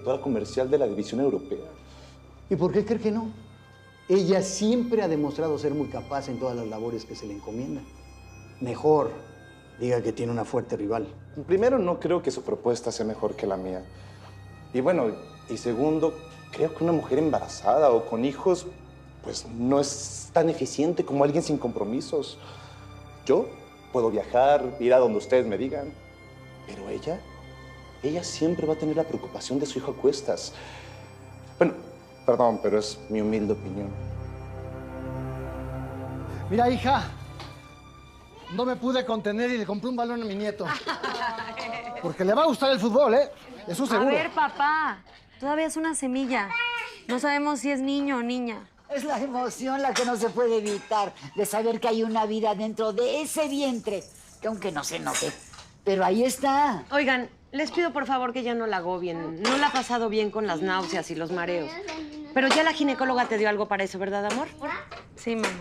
directora comercial de la división europea. ¿Y por qué cree que no? Ella siempre ha demostrado ser muy capaz en todas las labores que se le encomiendan. Mejor, diga que tiene una fuerte rival. Primero, no creo que su propuesta sea mejor que la mía. Y bueno, y segundo, creo que una mujer embarazada o con hijos, pues no es tan eficiente como alguien sin compromisos. Yo puedo viajar, ir a donde ustedes me digan, pero ella siempre va a tener la preocupación de su hijo a cuestas. Bueno, perdón, pero es mi humilde opinión. Mira, hija, no me pude contener y le compré un balón a mi nieto. Porque le va a gustar el fútbol, ¿eh? Eso seguro. A ver, papá, todavía es una semilla. No sabemos si es niño o niña. Es la emoción la que no se puede evitar de saber que hay una vida dentro de ese vientre, que aunque no se note, pero ahí está. Oigan, les pido por favor que ya no la agobien. No la ha pasado bien con las náuseas y los mareos. Pero ya la ginecóloga te dio algo para eso, ¿verdad, amor? Sí, mamá.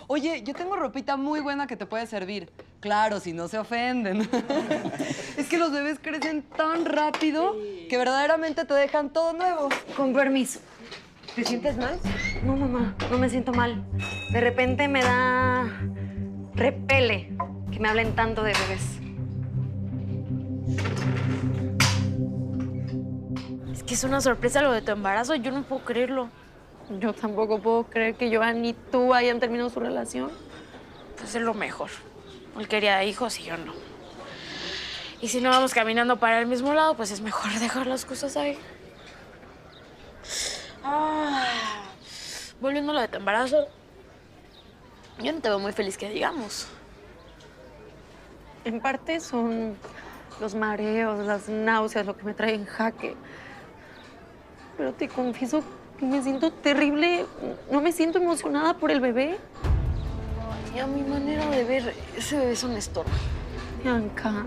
Oye, yo tengo ropita muy buena que te puede servir. Claro, si no se ofenden. Es que los bebés crecen tan rápido que verdaderamente te dejan todo nuevo. Con permiso. ¿Te sientes mal? No, mamá, no me siento mal. De repente me da repele que me hablen tanto de bebés. Es que es una sorpresa lo de tu embarazo. Yo no puedo creerlo. Yo tampoco puedo creer que Joan ni tú hayan terminado su relación. Pues es lo mejor. Él quería hijos y yo no. Y si no vamos caminando para el mismo lado, pues es mejor dejar las cosas ahí. Volviendo a lo de tu embarazo, yo no te veo muy feliz que digamos. En parte son los mareos, las náuseas, lo que me trae en jaque. Pero te confieso que me siento terrible. No me siento emocionada por el bebé. Y a mi manera de ver, ese bebé es un estorbo. Bianca.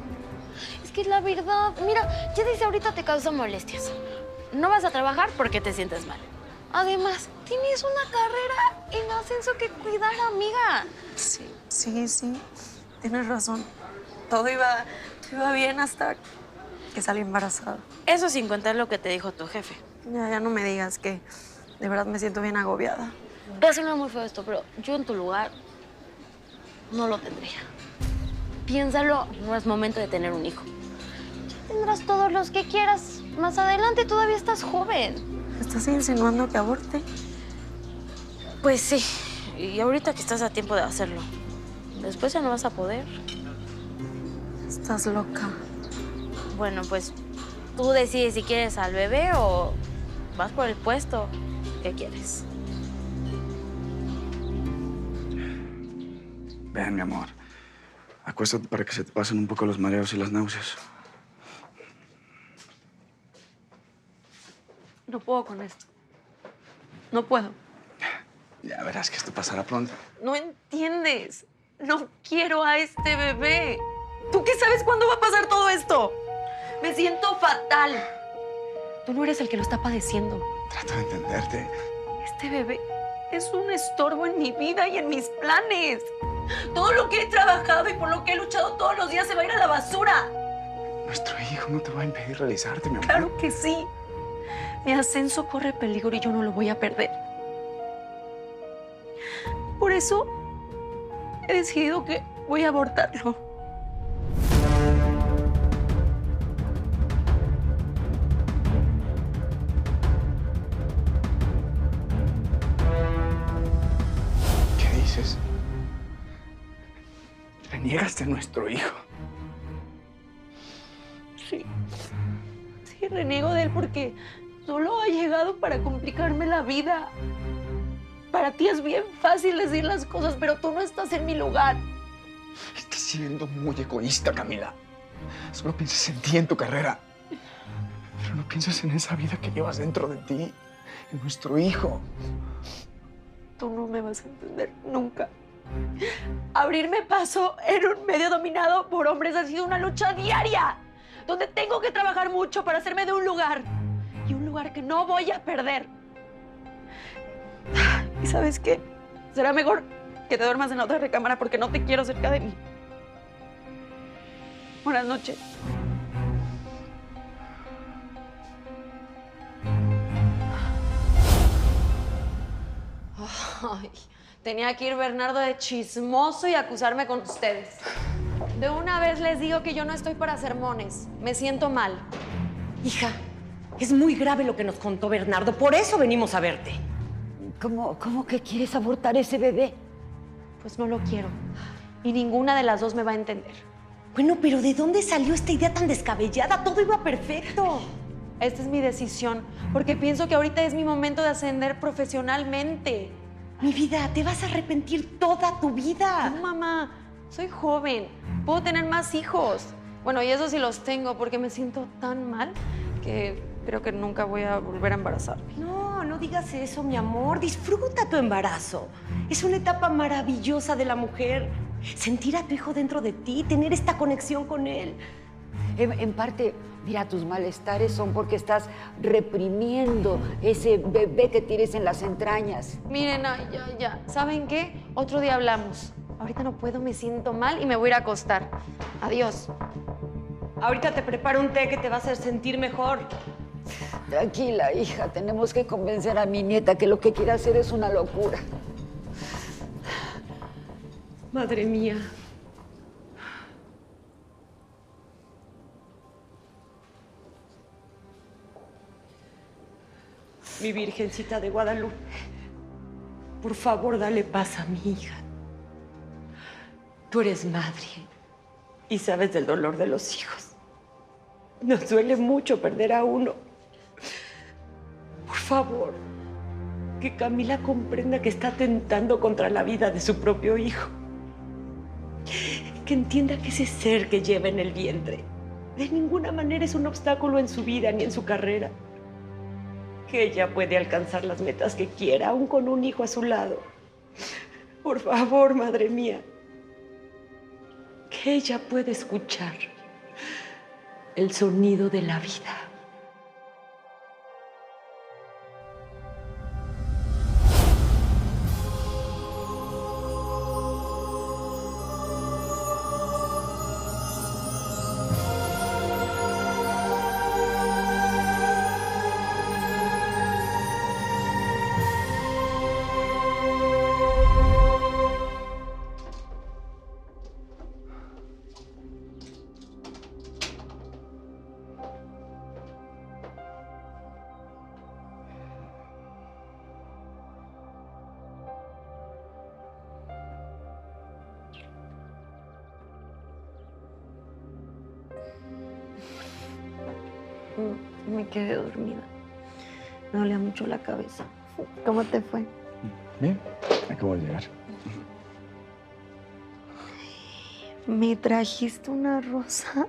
Es que la verdad, mira, ya desde ahorita te causa molestias. No vas a trabajar porque te sientes mal. Además, tienes una carrera en ascenso que cuidar, amiga. Sí. Tienes razón. Todo iba bien hasta que salí embarazada. Eso sin contar lo que te dijo tu jefe. Ya no me digas que de verdad me siento bien agobiada. Va a sonar muy feo esto, pero yo en tu lugar no lo tendría. Piénsalo, no es momento de tener un hijo. Ya tendrás todos los que quieras. Más adelante todavía estás joven. ¿Estás insinuando que aborte? Pues sí, y ahorita que estás a tiempo de hacerlo. Después ya no vas a poder. Estás loca. Bueno, pues tú decides si quieres al bebé o vas por el puesto. ¿Qué quieres? Ven, mi amor. Acuéstate para que se te pasen un poco los mareos y las náuseas. No puedo con esto. No puedo. Ya verás que esto pasará pronto. No entiendes. No quiero a este bebé. ¿Tú qué sabes cuándo va a pasar todo esto? Me siento fatal. Tú no eres el que lo está padeciendo. Trato de entenderte. Este bebé es un estorbo en mi vida y en mis planes. Todo lo que he trabajado y por lo que he luchado todos los días se va a ir a la basura. Nuestro hijo no te va a impedir realizarte, mi amor. Claro que sí. Mi ascenso corre peligro y yo no lo voy a perder. Por eso he decidido que voy a abortarlo. ¿Qué dices? ¿Reniegas de nuestro hijo? Sí, reniego de él porque solo ha llegado para complicarme la vida. Para ti es bien fácil decir las cosas, pero tú no estás en mi lugar. Estás siendo muy egoísta, Camila. Solo piensas en ti, en tu carrera. Pero no piensas en esa vida que llevas dentro de ti, en nuestro hijo. Tú no me vas a entender nunca. Abrirme paso en un medio dominado por hombres ha sido una lucha diaria, donde tengo que trabajar mucho para hacerme de un lugar. Y un lugar que no voy a perder. ¿Y sabes qué? Será mejor que te duermas en la otra recámara porque no te quiero cerca de mí. Buenas noches. Ay, tenía que ir Bernardo de chismoso y acusarme con ustedes. De una vez les digo que yo no estoy para sermones. Me siento mal. Hija, es muy grave lo que nos contó Bernardo. Por eso venimos a verte. ¿Cómo que quieres abortar ese bebé? Pues no lo quiero. Y ninguna de las dos me va a entender. Bueno, pero ¿de dónde salió esta idea tan descabellada? Todo iba perfecto. Esta es mi decisión, porque pienso que ahorita es mi momento de ascender profesionalmente. Mi vida, te vas a arrepentir toda tu vida. No, mamá, soy joven. Puedo tener más hijos. Bueno, y eso sí los tengo, porque me siento tan mal que creo que nunca voy a volver a embarazarme. No, no digas eso, mi amor. Disfruta tu embarazo. Es una etapa maravillosa de la mujer. Sentir a tu hijo dentro de ti, tener esta conexión con él. En parte, mira, tus malestares son porque estás reprimiendo ese bebé que tienes en las entrañas. Miren, ay, ya. ¿Saben qué? Otro día hablamos. Ahorita no puedo, me siento mal y me voy a ir a acostar. Adiós. Ahorita te preparo un té que te va a hacer sentir mejor. Tranquila, hija, tenemos que convencer a mi nieta que lo que quiere hacer es una locura. Madre mía. Mi Virgencita de Guadalupe, por favor, dale paz a mi hija. Tú eres madre y sabes del dolor de los hijos. Nos duele mucho perder a uno. Por favor, que Camila comprenda que está atentando contra la vida de su propio hijo. Que entienda que ese ser que lleva en el vientre de ninguna manera es un obstáculo en su vida ni en su carrera. Que ella puede alcanzar las metas que quiera, aún con un hijo a su lado. Por favor, madre mía, que ella pueda escuchar el sonido de la vida. Me quedé dormida. Me dolía mucho la cabeza. ¿Cómo te fue? Bien, acabo de llegar. ¿Me trajiste una rosa?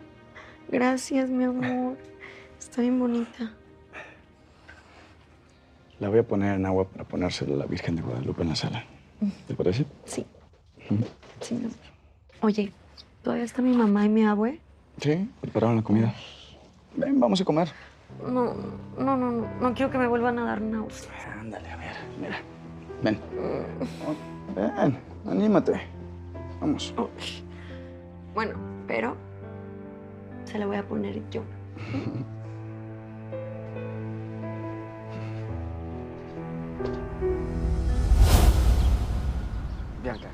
Gracias, mi amor. Está bien bonita. La voy a poner en agua para ponérsela a la Virgen de Guadalupe en la sala. ¿Te parece? Sí. Sí, mi amor. Oye, ¿todavía está mi mamá y mi abue? Sí, prepararon la comida. Ven, vamos a comer. No quiero que me vuelvan a dar náuseas. Ándale, a ver, mira. Ven. Ven, anímate. Vamos. Bueno, pero se la voy a poner yo. Bianca,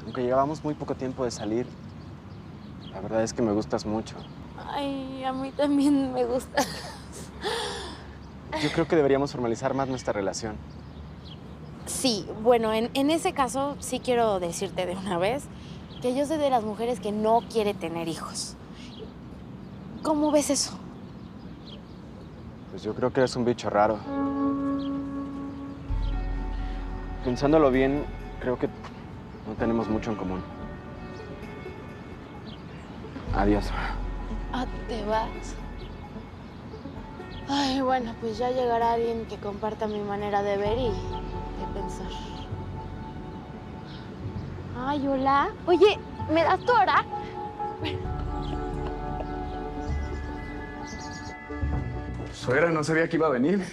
aunque llevamos muy poco tiempo de salir, la verdad es que me gustas mucho. Ay, a mí también me gusta. Yo creo que deberíamos formalizar más nuestra relación. Sí, bueno, en ese caso sí quiero decirte de una vez que yo soy de las mujeres que no quiere tener hijos. ¿Cómo ves eso? Pues yo creo que eres un bicho raro. Pensándolo bien, creo que no tenemos mucho en común. Adiós. Ah, ¿te vas? Ay, bueno, pues ya llegará alguien que comparta mi manera de ver y de pensar. Ay, hola. Oye, ¿me das tu hora? Suegra, no sabía que iba a venir.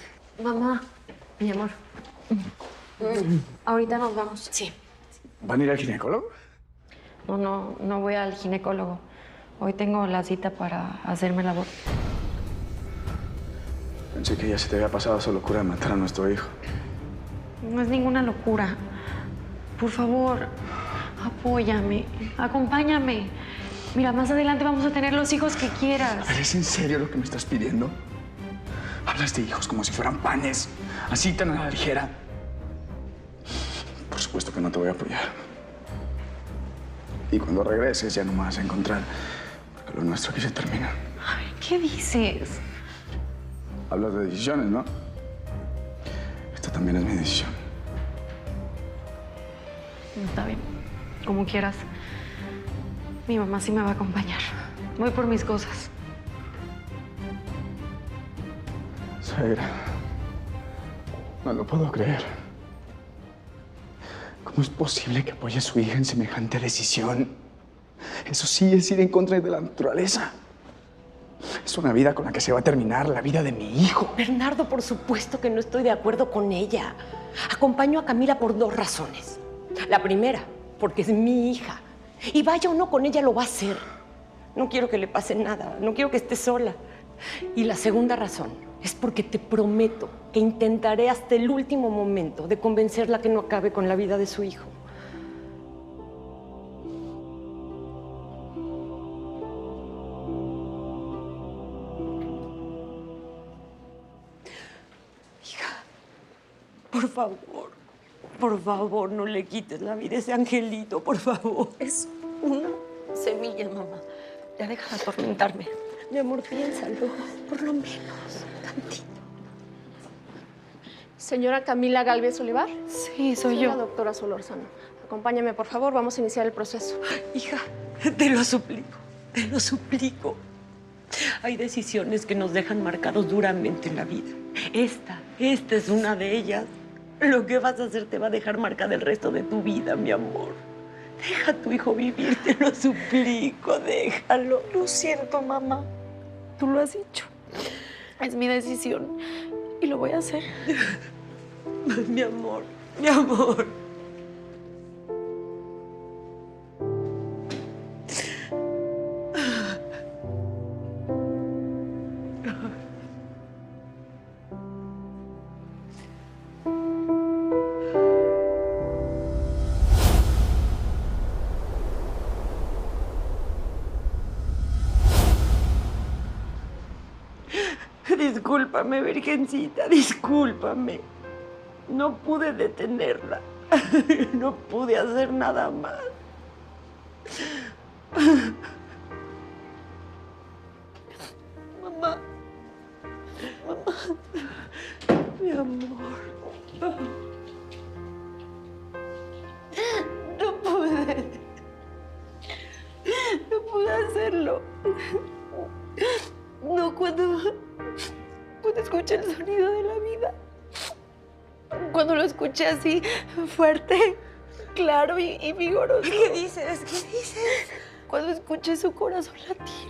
Mamá, mi amor. Ahorita nos vamos. Sí. ¿Van a ir al ginecólogo? No voy al ginecólogo. Hoy tengo la cita para hacerme el aborto. Pensé que ya se te había pasado esa locura de matar a nuestro hijo. No es ninguna locura. Por favor, apóyame, acompáñame. Mira, más adelante vamos a tener los hijos que quieras. ¿Es en serio lo que me estás pidiendo? Hablas de hijos como si fueran panes, así tan a la ligera. Por supuesto que no te voy a apoyar. Y cuando regreses ya no me vas a encontrar, porque lo nuestro aquí se termina. Ay, ¿qué dices? Hablas de decisiones, ¿no? Esta también es mi decisión. Está bien, como quieras. Mi mamá sí me va a acompañar. Voy por mis cosas. Suegra, no lo puedo creer. ¿Cómo es posible que apoye a su hija en semejante decisión? Eso sí es ir en contra de la naturaleza. Es una vida con la que se va a terminar la vida de mi hijo. Bernardo, por supuesto que no estoy de acuerdo con ella. Acompaño a Camila por 2 razones. La primera, porque es mi hija. Y vaya o no con ella, lo va a hacer. No quiero que le pase nada, no quiero que esté sola. Y la segunda razón es porque te prometo que intentaré hasta el último momento de convencerla que no acabe con la vida de su hijo. Hija, por favor, no le quites la vida a ese angelito, por favor. Es una semilla, mamá. Ya deja de atormentarme. Mi amor, piénsalo, por lo menos, tantito. Señora Camila Gálvez Olivar. Sí, soy yo. yo. La doctora Solórzano. Acompáñame, por favor, vamos a iniciar el proceso. Hija, te lo suplico, te lo suplico. Hay decisiones que nos dejan marcados duramente en la vida. Esta es una de ellas. Lo que vas a hacer te va a dejar marcada el resto de tu vida, mi amor. Deja a tu hijo vivir, te lo suplico, déjalo. Lo siento, mamá. Tú lo has dicho. Es mi decisión y lo voy a hacer. Mi amor, mi amor. Discúlpame, Virgencita, discúlpame. No pude detenerla. No pude hacer nada más. Mamá. Mi amor. No pude hacerlo. No, cuando escuché el sonido de la vida. Cuando lo escuché así, fuerte, claro y vigoroso. ¿Qué dices? ¿Qué dices? Cuando escuché su corazón latir.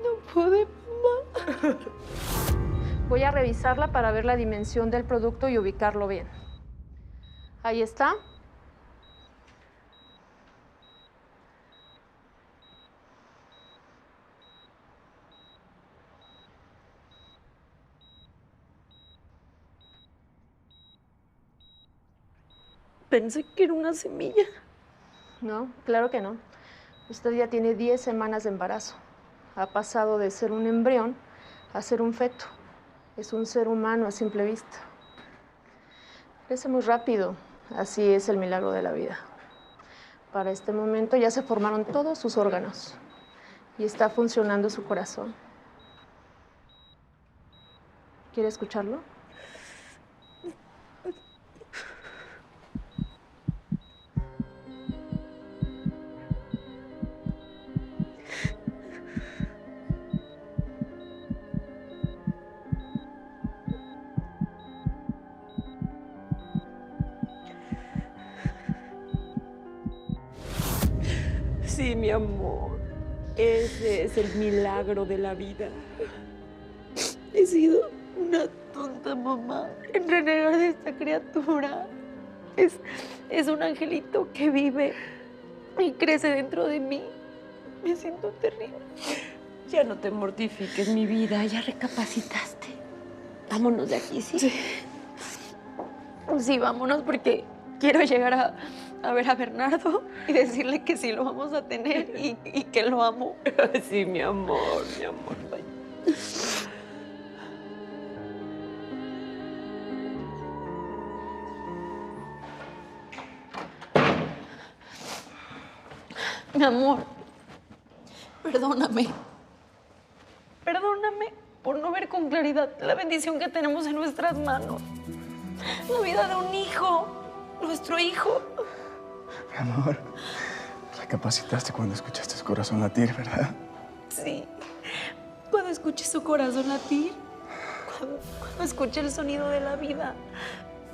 No pude, mamá. Voy a revisarla para ver la dimensión del producto y ubicarlo bien. Ahí está. Pensé que era una semilla. No, claro que no. Usted ya tiene 10 semanas de embarazo. Ha pasado de ser un embrión a ser un feto. Es un ser humano a simple vista. Crece muy rápido. Así es el milagro de la vida. Para este momento ya se formaron todos sus órganos y está funcionando su corazón. ¿Quiere escucharlo? Sí, mi amor. Ese es el milagro de la vida. He sido una tonta, mamá, en renegar de esta criatura. Es un angelito que vive y crece dentro de mí. Me siento terrible. Ya no te mortifiques, mi vida. Ya recapacitaste. Vámonos de aquí, ¿sí? Sí. Sí, vámonos porque quiero llegar a ver a Bernardo y decirle que sí lo vamos a tener y que lo amo. Sí, mi amor, mi amor. Vaya. Mi amor, perdóname. Perdóname por no ver con claridad la bendición que tenemos en nuestras manos. La vida de un hijo, nuestro hijo. Mi amor, recapacitaste cuando escuchaste su corazón latir, ¿verdad? Sí. Cuando escuché su corazón latir, cuando escuché el sonido de la vida,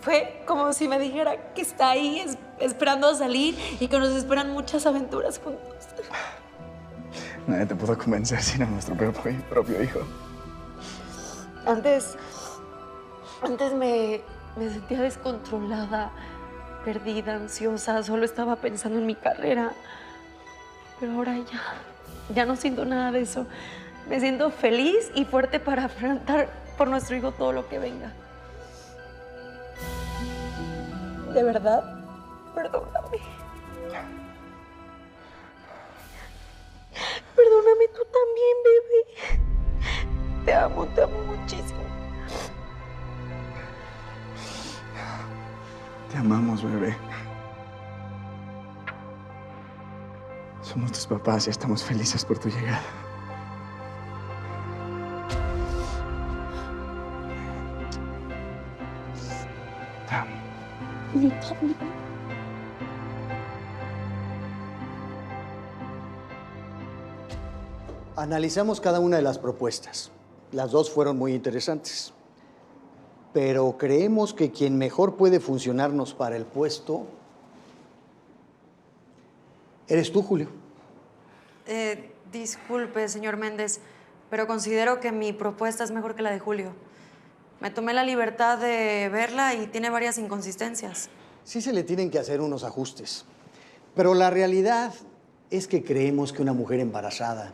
fue como si me dijera que está ahí esperando a salir y que nos esperan muchas aventuras juntos. Nadie te pudo convencer sino nuestro propio hijo. Antes me sentía descontrolada, perdida, ansiosa, solo estaba pensando en mi carrera. Pero ahora ya no siento nada de eso. Me siento feliz y fuerte para afrontar por nuestro hijo todo lo que venga. De verdad, perdóname. Perdóname tú también, bebé. Te amo muchísimo. Te amamos, bebé. Somos tus papás y estamos felices por tu llegada. Te amo. Yo también. Analizamos cada una de las propuestas. Las dos fueron muy interesantes. Pero creemos que quien mejor puede funcionarnos para el puesto eres tú, Julio. Disculpe, señor Méndez, pero considero que mi propuesta es mejor que la de Julio. Me tomé la libertad de verla y tiene varias inconsistencias. Sí se le tienen que hacer unos ajustes. Pero la realidad es que creemos que una mujer embarazada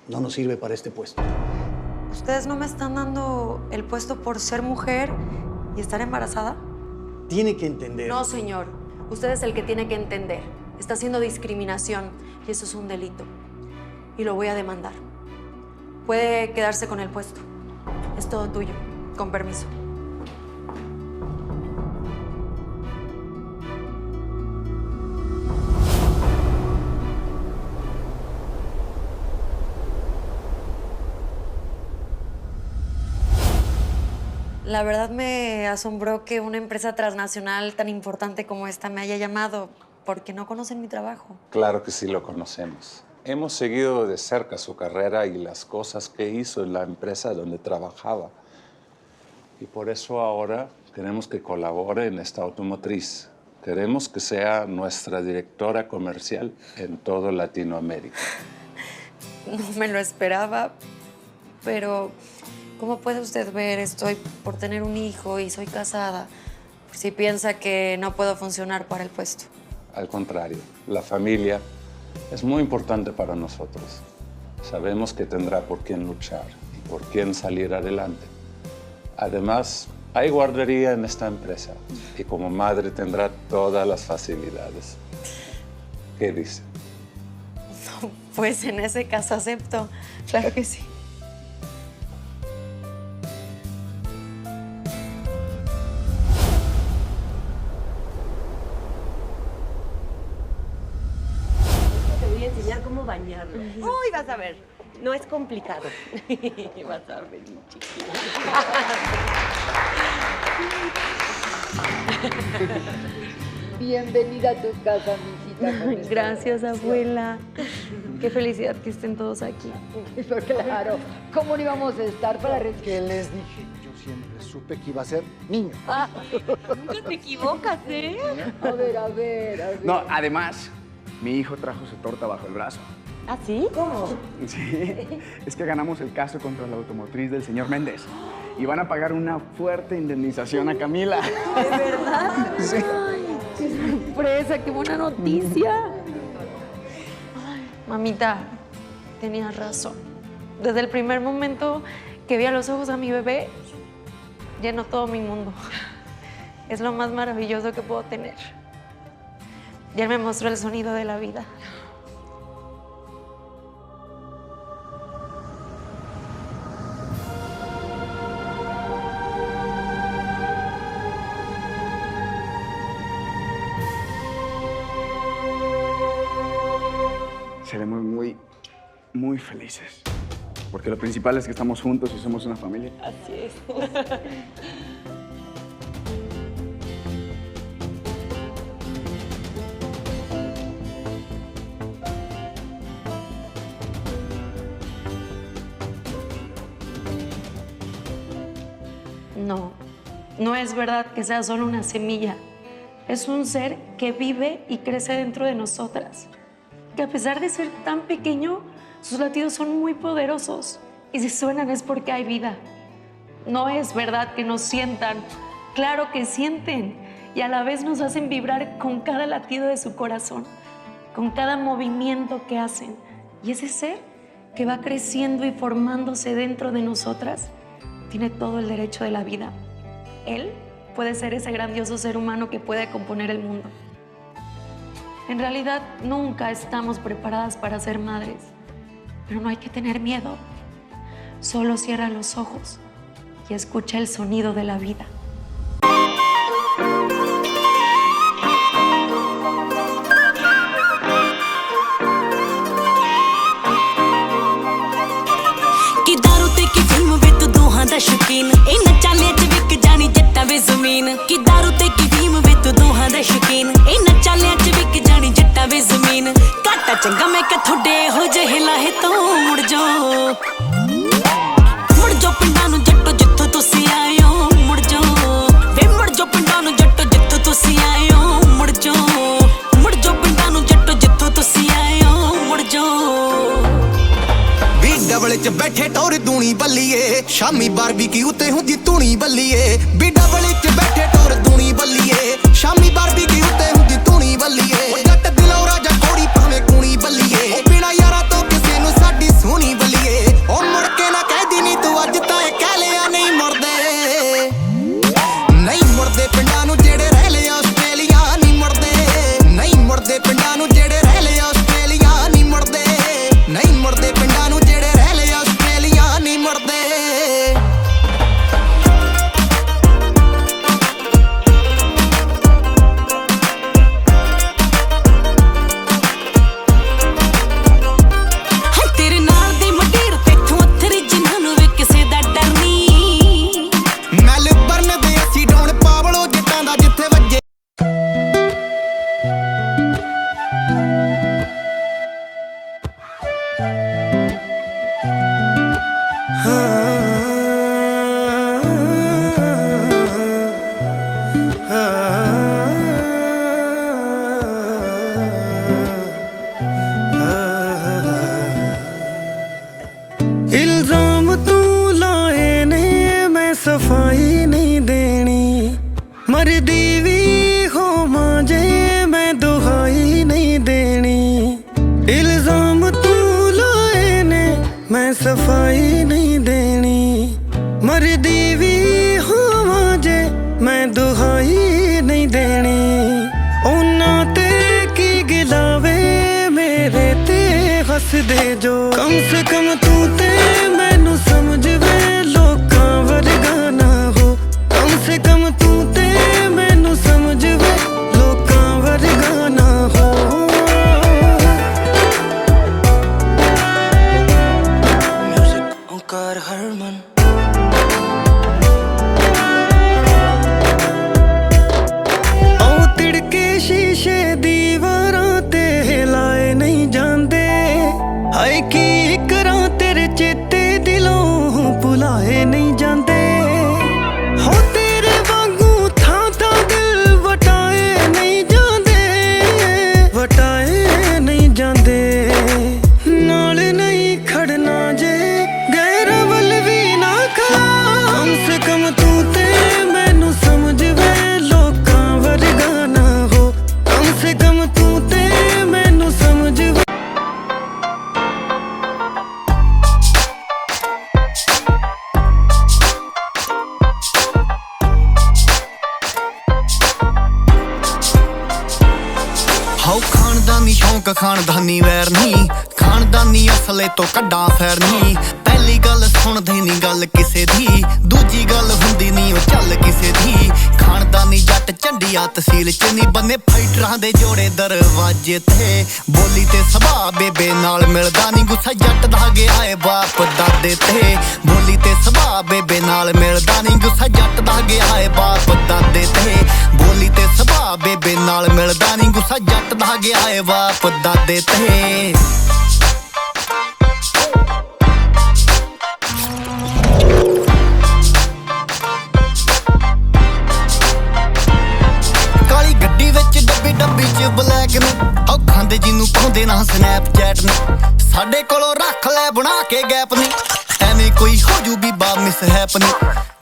no nos sirve para este puesto. ¿Ustedes no me están dando el puesto por ser mujer y estar embarazada? Tiene que entender. No, señor. Usted es el que tiene que entender. Está haciendo discriminación y eso es un delito. Y lo voy a demandar. Puede quedarse con el puesto. Es todo tuyo. Con permiso. La verdad me asombró que una empresa transnacional tan importante como esta me haya llamado porque no conocen mi trabajo. Claro que sí lo conocemos. Hemos seguido de cerca su carrera y las cosas que hizo en la empresa donde trabajaba. Y por eso ahora queremos que colabore en esta automotriz. Queremos que sea nuestra directora comercial en toda Latinoamérica. No me lo esperaba, pero ¿cómo puede usted ver? Estoy por tener un hijo y soy casada. Si piensa que no puedo funcionar para el puesto. Al contrario, la familia es muy importante para nosotros. Sabemos que tendrá por quién luchar y por quién salir adelante. Además, hay guardería en esta empresa y como madre tendrá todas las facilidades. ¿Qué dice? Pues en ese caso acepto. Claro que sí. Te voy a enseñar cómo bañarlo. Uy, vas a ver. No es complicado. Vas a ver, mi chiquito. Bienvenida a tu casa, mijita. Gracias, abuela. Qué felicidad que estén todos aquí. Claro. ¿Cómo no íbamos a estar para recibir? ¿Qué les dije? Yo siempre supe que iba a ser niño. Nunca te equivocas, ¿eh? A ver. No, además, mi hijo trajo su torta bajo el brazo. ¿Ah, sí? ¿Cómo? Sí, es que ganamos el caso contra la automotriz del señor Méndez. Y van a pagar una fuerte indemnización a Camila. ¿De verdad? Sí. Ay, qué sorpresa, qué buena noticia. Ay, mamita, tenías razón. Desde el primer momento que vi a los ojos a mi bebé, llenó todo mi mundo. es lo más maravilloso que puedo tener. Y él me mostró el sonido de la vida. Seremos muy felices. Porque lo principal es que estamos juntos y somos una familia. Así es. No, no es verdad que sea solo una semilla. Es un ser que vive y crece dentro de nosotras. Que a pesar de ser tan pequeño, sus latidos son muy poderosos. Y si suenan es porque hay vida. No es verdad que nos sientan. Claro que sienten. Y a la vez nos hacen vibrar con cada latido de su corazón. Con cada movimiento que hacen. Y ese ser que va creciendo y formándose dentro de nosotras tiene todo el derecho de la vida. Él puede ser ese grandioso ser humano que puede componer el mundo. En realidad, nunca estamos preparadas para ser madres, pero no hay que tener miedo. Solo cierra los ojos y escucha el sonido de la vida. ਦਾ ਸ਼ੌਕੀਨ ਇਹਨਾਂ ਚਾਲਿਆਂ 'ਚ ਵਿਕ ਜਾਣੀ ਜੱਟਾਂ ਵੇ ਜ਼ਮੀਨ ਕਿ ਦਾਰੂ ਤੇ ਕੀ ਫੀਮ ਵੇ ਤੂੰ ਦੋਹਾਂ ਦਾ ਸ਼ੌਕੀਨ ਇਹਨਾਂ ਚਾਲਿਆਂ 'ਚ ਵਿਕ ਜਾਣੀ ਜੱਟਾਂ ਵੇ ਜ਼ਮੀਨ ਘਾਟਾ ਚੰਗਾ ਮੈਂ ਕਿ ਤੁਹਾਡੇ ਹੋ ਜਿਹੇ ਲਾਹੇ ਤੋਂ ਮੁੜ ਜਾਓ ਪਿੰਡਾਂ ਨੂੰ ਜੱਟੋ ਜਿੱਥੋਂ ਤੁਸੀਂ ਆਏ ਹੋ ਮੁੜ ਜਾਓ ਵੇ ਮੁੜ ਜਾਓ ਪਿੰਡਾਂ ਨੂੰ ਜੱਟੋ ਜਿੱਥੋਂ ਤੁਸੀਂ ਆਏ ਹੋ ਮੁੜ ਜਾਓ ਪਿੰਡਾਂ ਨੂੰ ਜੱਟੋ ਜਿੱਥੋਂ ਤੁਸੀਂ ਆਏ ਹੋ ਮੁੜ ਜਾਓ ਡਬਲ ਚ ਬੈਠੇ ਟੌਰ ਦੂਣੀ ਬੱਲੀਏ ਸ਼ਾਮੀ ਬਾਰਬੀਕਿਊ ਤੇ ਹੁੰਦੀ ਤੂਣੀ ਬੱਲੀਏ ਵੀ ਡਬਲ ਚ ਬੈਠੇ ਟੌਰ ਦੂਣੀ ਬੱਲੀਏ ਸ਼ਾਮੀ ਬਾਰਬੀਕਿਊ ਤੇ ਹੁੰਦੀ ਤੂਣੀ ਬੱਲੀਏ ਉਹ ਜੱਟ ਦਿਲੋਂ ਰਾਜਾ ਕੋੜੀ ਭਾਵੇਂ ਕੂਣੀ ਬੱਲੀਏ ਉਹ ਬਿਨਾ ਯਾਰਾਂ ਤੋਂ ਕਿਸੇ ਨੂੰ ਸਾਡੀ ਸੋਹਣੀ ਬੱਲੀਏ ਉਹ ਮੁੜ ਕੇ ਨਾ ਕਹਿਦੀ ਨਹੀਂ ਤੂੰ ਅੱਜ ਤਾਂ ਇਹ ਕਹਿ ਲਿਆ ਨਹੀਂ ਮੁੜਦੇ ਪਿੰਡਾਂ ਨੂੰ ਜਿਹੜੇ ਰਹਿ ਲਏ ਆਸਟ੍ਰੇਲੀਆ ਨਹੀਂ ਮੁੜਦੇ ਪਿੰਡਾਂ ਨੂੰ ਜਿਹੜੇ ਰਹਿ ਲਏ ਆਸਟ੍ਰੇਲੀਆ ਨਹੀਂ ਮੁੜਦੇ ਪਿੰਡਾਂ ਨੂੰ ਜਿਹੜੇ ਨਹੀਂ ਮੁੜਦੇ ਤੇਰੇ ਨਾਲ ਦੀ ਮਟੀਰ ਤੇਥੋਂ ਅਥਰੀ ਜਿਨ੍ਹਾਂ ਨੂੰ ਵੀ ਕਿਸੇ ਦਾ ਡਰ ਨਹੀਂ ਮੈਲਬਰਨ ਦੇ ਅਸੀਂ ਡਾਉਣ ਪਾਵਲੋ ਜੱਟਾਂ ਦਾ ਜਿੱਥੇ ਵੱਜੇ ਇਲਜ਼ਾਮ ਤੂੰ ਲਾਏ ਨੇ ਮੈਂ ਸਫਾਈ ਨਹੀਂ ਦੇਣੀ ਮਰਦੀ ਵੀ ਹੋਵਾਂ ਜੇ ਮੈਂ ਦੁਹਾਈ ਨਹੀਂ ਦੇਣੀ ਇਲਜ਼ਾਮ ਤੂੰ ਲਾਏ ਨੇ ਮੈਂ ਸਫਾਈ ਨਹੀਂ ਦੇਣੀ ਮਰਦੀ ਵੀ ਹੋਵਾਂ ਜੇ ਮੈਂ ਦੁਹਾਈ ਨਹੀਂ ਦੇਣੀ ਉਹਨਾਂ ਤੇ ਕੀ ਗਿਲਾਵੇ ਮੇਰੇ ਤੇ ਹੱਸਦੇ ਜੋ ਕਮ ਸੇ ਕਮ ਤੂੰ ਤੇ ਮੈਨੂੰ ਸਮਝ ਵੇ ਲੋਕਾਂ ਵਰਗਾ ਨਾ ਹੋ ਕਮ ਸੇ ਕਮ ਤੂੰ ਤੇ ਮੈਨੂੰ ਸਮਝ ਵੇ ਲੋਕਾਂ ਵਰਗਾ ਨਾ ਹੋ ਮਿਊਜ਼ਿਕ ਓਂਕਾਰ ਹਰਮਨ ਉਹ ਤਿੜਕੇ ਸ਼ੀਸ਼ੇ ਦੀਵਾਰਾਂ ਤੇ ਲਾਏ ਨਹੀਂ ਜਾਂਦੇ ਹਾਏ ਕੀ ਕਰਾਂ ਤੇਰੇ ਚੇਤੇ ਖਾਨਦਾਨੀ ਵੈਰ ਨਹੀਂ, ਖਾਨਦਾਨੀ ਅਸਲੇ ਤੋਂ ਕੱਢਾਂ ਫੈਰ ਨਹੀਂ। ਪਹਿਲੀ ਗੱਲ ਸੁਣਦੇ ਨਹੀਂ ਗੱਲ ਕਿਸੇ ਦੀ, ਦੂਜੀ ਗੱਲ ਹੁੰਦੀ ਨਹੀਂ ਉਹ ਚੱਲ ਕਿਸੇ ਦੀ। ਖਾਨਦਾਨੀ ਜੱਟ ਝੰਡੀਆਂ ਤਹਿਸੀਲ ਚ ਨਹੀਂ ਬੰਨੇ ਫਾਈਟਰਾਂ ਦੇ ਜੋੜੇ ਦਰਵਾਜ਼ੇ ਤੇ। ਬੋਲੀ ਤੇ ਸੁਭਾਅ ਬੇਬੇ ਨਾਲ ਮਿਲਦਾ ਨਹੀਂ, ਗੁੱਸਾ ਜੱਟ ਦਾ ਗਿਆ ਏ ਬਾਪ ਦਾਦੇ ਤੇ। ਬੋਲੀ ਤੇ ਸੁਭਾਅ ਬੇਬੇ ਨਾਲ ਮਿਲਦਾ ਨਹੀਂ, ਗੁੱਸਾ ਜੱਟ ਦਾ ਗਿਆ ਏ ਬਾਪ ਦਾਦੇ ਤੇ। ਬੋਲੀ ਤੇ ਸੁਭਾਅ ਬੇਬੇ ਨਾਲ ਮਿਲਦਾ ਨਹੀਂ, ਗੁੱਸਾ ਜੱਟ ਦਾ ਗਿਆ ਏ ਬਾਪ ਦਾਦੇ ਤੇ। ਕਾਲੀ ਗੱਡੀ ਵਿੱਚ ਡੱਬੀ ਡੱਬੀ ਚ ਬਲੈਕ ਨੂੰ, ਉਹ ਖਾਂਦੇ ਜਿਹਨੂੰ ਪਾਉਂਦੇ ਨਾ ਸਨੈਪਚੈਟ ਨੂੰ। ਸਾਡੇ ਕੋਲੋਂ ਰੱਖ ਲੈ ਬਣਾ ਕੇ ਗੈਪ ਨਹੀਂ, ਐਵੇਂ ਕੋਈ ਹੋ ਜੂ ਬੀਬਾ ਮਿਸ ਹੈਪਨੀ।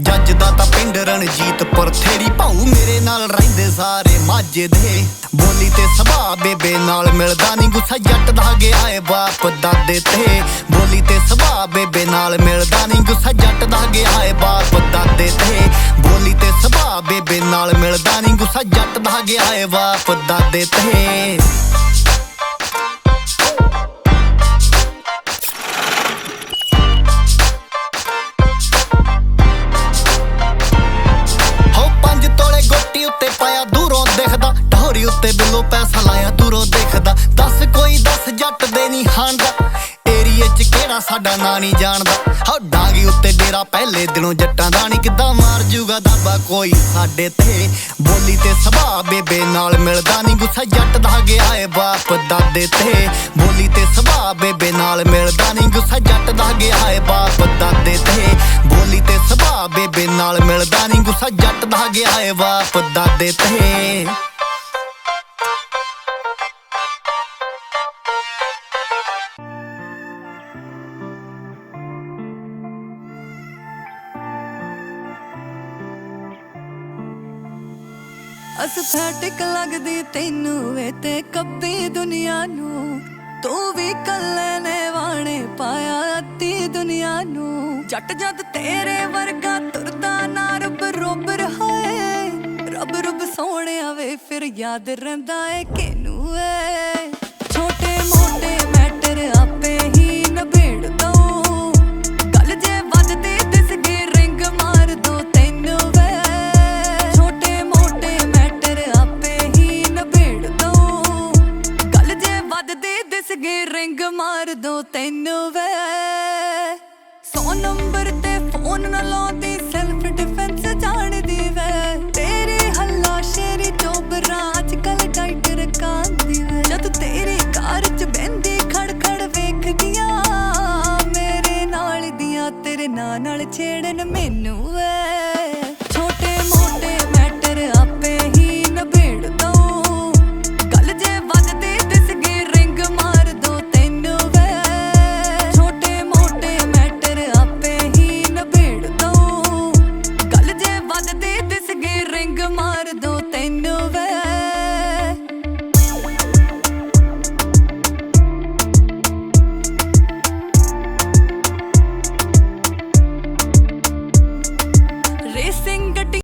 ਜੱਜ ਦਾ ਤਾਂ ਪਿੰਡ ਰਣਜੀਤਪੁਰ ਥੇੜੀ, ਭਾਊ ਮੇਰੇ ਨਾਲ ਰਹਿੰਦੇ ਸਾਰੇ ਮਾਝੇ ਦੇ। ਬੋਲੀ ਤੇ ਸੁਭਾਅ ਬੇਬੇ ਨਾਲ ਮਿਲਦਾ ਨਹੀਂ, ਗੁੱਸਾ ਜੱਟ ਦਾ ਗਿਆ ਏ ਬਾਪ ਦਾਦੇ ਤੇ। ਬੋਲੀ ਤੇ ਸੁਭਾਅ ਬੇਬੇ ਨਾਲ ਮਿਲਦਾ ਨਹੀਂ, ਗੁੱਸਾ ਜੱਟ ਦਾ ਗਿਆ ਏ ਬਾਪ ਦਾਦੇ ਤੇ। ਬੋਲੀ ਤੇ ਸੁਭਾਅ ਬੇਬੇ ਨਾਲ ਮਿਲਦਾ ਨਹੀਂ, ਗੁੱਸਾ ਜੱਟ ਦਾ ਗਿਆ ਏ ਬਾਪ ਦਾਦੇ ਤੇ। ਪਾਇਆ ਦੂਰੋਂ ਦਿਖਦਾ, ਢੋਰੀ ਉੱਤੇ ਬਿੱਲੋ ਪੈਸਾ ਲਾਇਆ ਦੂਰੋਂ ਦਿਖਦਾ। ਦੱਸ ਕੋਈ ਦੱਸ ਜੱਟ ਦੇ ਨਹੀਂ ਹਾਣਦਾ, ਏਰੀਏ ਚ ਕਿਹੜਾ ਸਾਡਾ ਨਾਂ ਨਹੀਂ ਜਾਣਦਾ। ਹੋ ਡਾਂਗੀ ਉੱਤੇ ਡੇਰਾ ਪਹਿਲੇ ਦਿਨੋਂ ਜੱਟਾਂ ਦਾ ਨਹੀਂ, ਕਿੱਦਾਂ ਮਾਰ ਜੂਗਾ ਦਾਬਾ ਕੋਈ ਸਾਡੇ ਤੇ। ਬੋਲੀ ਤੇ ਸੁਭਾਅ ਬੇਬੇ ਨਾਲ ਮਿਲਦਾ ਨਹੀਂ, ਗੁੱਸਾ ਜੱਟ ਦਾ ਗਿਆ ਏ ਬਾਪ ਦਾਦੇ ਤੇ। ਬੋਲੀ ਤੇ ਸੁਭਾਅ ਬੇਬੇ ਨਾਲ ਮਿਲਦਾ ਨਹੀਂ, ਗੁੱਸਾ ਜੱਟ ਦਾ ਗਿਆ ਏ ਬਾਪ ਦਾਦੇ ਤੇ। ਬੋਲੀ ਤੇ ਸੁਭਾਅ ਬੇਬੇ ਨਾਲ ਮਿਲਦਾ ਨਹੀਂ, ਗੁੱਸਾ ਜੱਟ ਦਾ ਗਿਆ ਏ ਬਾਪ ਦਾਦੇ ਤੇ। ਅਸਥੈਟਿਕ ਲੱਗਦੀ ਤੈਨੂੰ ਵੇ ਤੇ ਕੱਬੀ ਦੁਨੀਆ ਨੂੰ, ਤੂੰ ਵੀ ਕੱਲੇ ਨੇ ਵਾਣੇ ਪਾਇਆ ਅੱਧੀ ਦੁਨੀਆ ਨੂੰ। ਜੱਟ ਜਦ ਤੇਰੇ ਵਰਗਾ ਤੁਰਦਾ ਨਾ ਰੱਬ ਰੋਬਰ ਹੋਏ, ਰੱਬ ਰੱਬ ਸੋਹਣਿਆ ਵੇ ਫਿਰ ਯਾਦ ਰਹਿੰਦਾ ਏ ਕਿਨੂੰ ਏ। ਛੋਟੇ ਮੋਟੇ ਮੈਟਰ